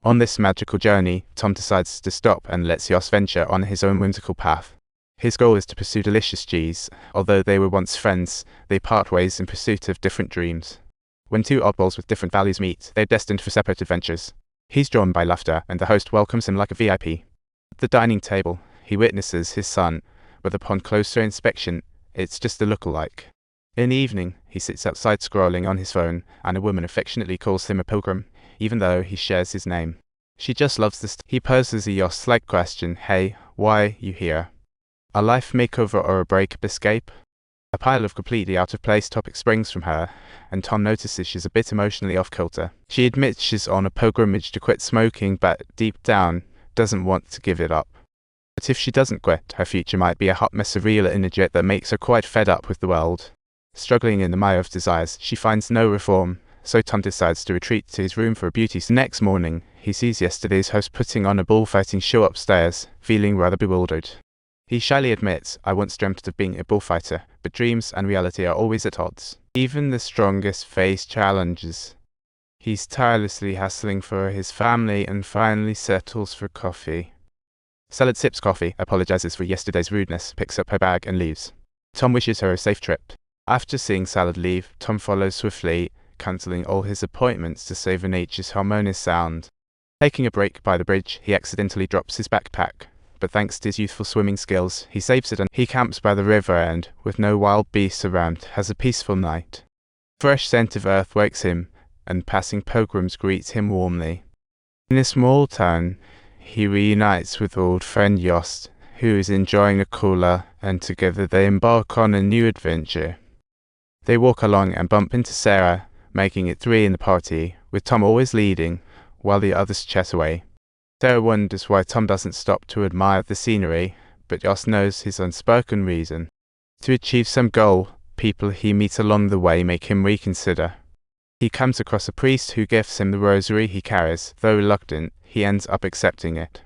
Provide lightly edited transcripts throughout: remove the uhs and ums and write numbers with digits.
On this magical journey, Tom decides to stop and lets Yoss venture on his own whimsical path. His goal is to pursue delicious cheese. Although they were once friends, they part ways in pursuit of different dreams. When two oddballs with different values meet, they're destined for separate adventures. He's drawn by laughter, and the host welcomes him like a VIP. At the dining table, he witnesses his son, but upon closer inspection, it's just a look-alike. In the evening, he sits outside scrolling on his phone, and a woman affectionately calls him a pilgrim, even though he shares his name. She just loves this. He poses a Yoss-like question, "Hey, why you here? A life makeover or a breakup escape?" A pile of completely out-of-place topics springs from her, and Tom notices she's a bit emotionally off-kilter. She admits she's on a pilgrimage to quit smoking, but deep down, doesn't want to give it up. But if she doesn't quit, her future might be a hot mess of real energy that makes her quite fed up with the world. Struggling in the mire of desires, she finds no reform, so Tom decides to retreat to his room for a beauty. Next morning, he sees yesterday's host putting on a bullfighting show upstairs, feeling rather bewildered. He shyly admits, "I once dreamt of being a bullfighter, but dreams and reality are always at odds. Even the strongest face challenges." He's tirelessly hustling for his family and finally settles for coffee. Salad sips coffee, apologizes for yesterday's rudeness, picks up her bag and leaves. Tom wishes her a safe trip. After seeing Salad leave, Tom follows swiftly, cancelling all his appointments to savor nature's harmonious sound. Taking a break by the bridge, he accidentally drops his backpack, but thanks to his youthful swimming skills, he saves it and he camps by the river and, with no wild beasts around, has a peaceful night. Fresh scent of earth wakes him, and passing pilgrims greet him warmly. In a small town, he reunites with old friend Yost, who is enjoying a cooler, and together they embark on a new adventure. They walk along and bump into Sarah, making it 3 in the party, with Tom always leading, while the others chat away. Sarah wonders why Tom doesn't stop to admire the scenery, but Yost knows his unspoken reason. To achieve some goal, people he meets along the way make him reconsider. He comes across a priest who gives him the rosary he carries. Though reluctant, he ends up accepting it.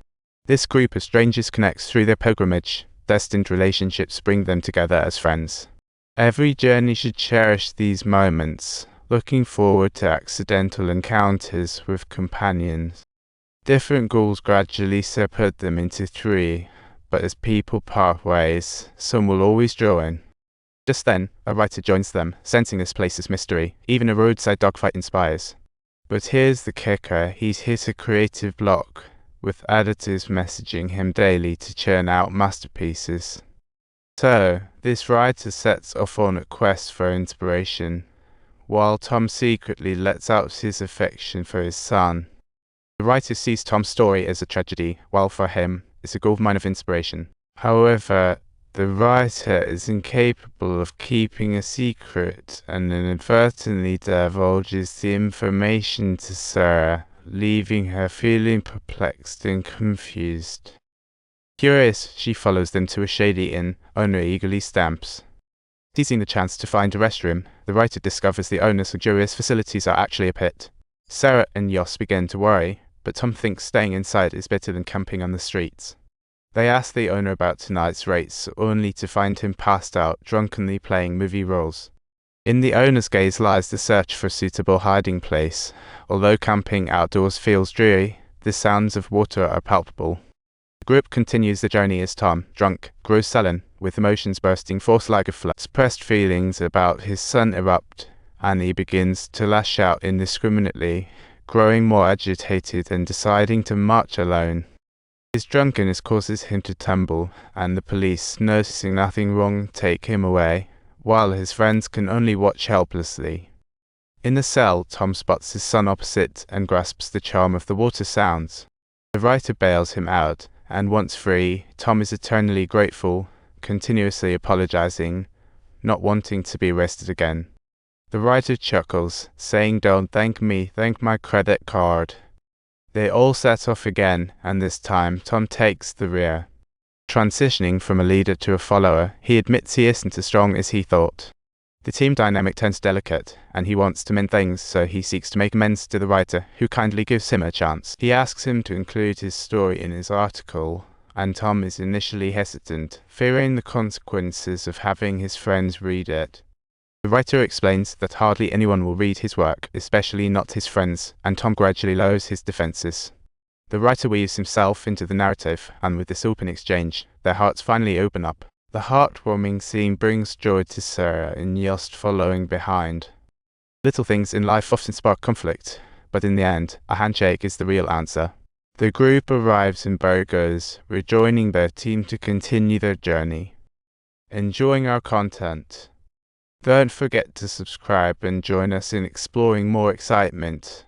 This group of strangers connects through their pilgrimage. Destined relationships bring them together as friends. Every journey should cherish these moments, looking forward to accidental encounters with companions. Different goals gradually separate them into 3, but as people part ways, some will always join. Just then, a writer joins them, sensing this place's mystery. Even a roadside dogfight inspires. But here's the kicker, he's hit a creative block, with editors messaging him daily to churn out masterpieces. So, this writer sets off on a quest for inspiration, while Tom secretly lets out his affection for his son. The writer sees Tom's story as a tragedy, while for him, it's a goldmine of inspiration. However, the writer is incapable of keeping a secret and inadvertently divulges the information to Sarah, leaving her feeling perplexed and confused. Curious, she follows them to a shady inn, owner eagerly stamps. Seizing the chance to find a restroom, the writer discovers the owner's luxurious facilities are actually a pit. Sarah and Yoss begin to worry, but Tom thinks staying inside is better than camping on the streets. They ask the owner about tonight's rates, only to find him passed out, drunkenly playing movie roles. In the owner's gaze lies the search for a suitable hiding place. Although camping outdoors feels dreary, the sounds of water are palpable. The group continues the journey as Tom, drunk, grows sullen, with emotions bursting forth like a flood. Suppressed feelings about his son erupt, and he begins to lash out indiscriminately, growing more agitated and deciding to march alone. His drunkenness causes him to tumble, and the police, noticing nothing wrong, take him away, while his friends can only watch helplessly. In the cell, Tom spots his son opposite and grasps the charm of the water sounds. The writer bails him out, and once free, Tom is eternally grateful, continuously apologizing, not wanting to be arrested again. The writer chuckles, saying, "Don't thank me, thank my credit card." They all set off again, and this time Tom takes the rear. Transitioning from a leader to a follower, he admits he isn't as strong as he thought. The team dynamic turns delicate, and he wants to mend things, so he seeks to make amends to the writer, who kindly gives him a chance. He asks him to include his story in his article, and Tom is initially hesitant, fearing the consequences of having his friends read it. The writer explains that hardly anyone will read his work, especially not his friends, and Tom gradually lowers his defenses. The writer weaves himself into the narrative, and with this open exchange, their hearts finally open up. The heartwarming scene brings joy to Sarah and Yost following behind. Little things in life often spark conflict, but in the end, a handshake is the real answer. The group arrives in Burgos, rejoining their team to continue their journey. Enjoying our content? Don't forget to subscribe and join us in exploring more excitement.